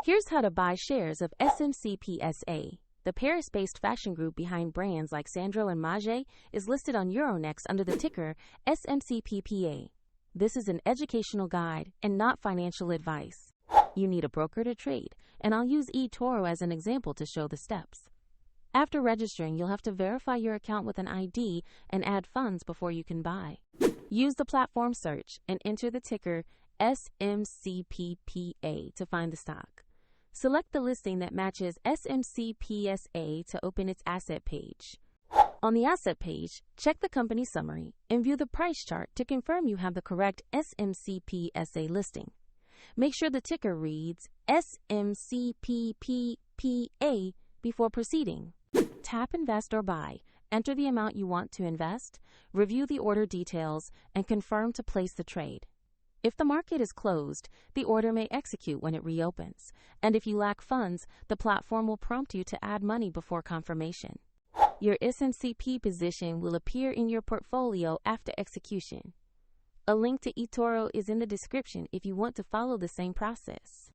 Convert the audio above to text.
Here's how to buy shares of SMCP SA. The Paris-based fashion group behind brands like Sandro and Maje is listed on Euronext under the ticker SMCP.PA. This is an educational guide and not financial advice. You need a broker to trade, and I'll use eToro as an example to show the steps. After registering, you'll have to verify your account with an ID and add funds before you can buy. Use the platform search and enter the ticker SMCP.PA to find the stock. Select the listing that matches SMCP SA to open its asset page. On the asset page, check the company summary and view the price chart to confirm you have the correct SMCP SA listing. Make sure the ticker reads SMCP.PA before proceeding. Tap Invest or Buy, enter the amount you want to invest, review the order details, and confirm to place the trade. If the market is closed, the order may execute when it reopens, and if you lack funds, the platform will prompt you to add money before confirmation. Your SMCP position will appear in your portfolio after execution. A link to eToro is in the description if you want to follow the same process.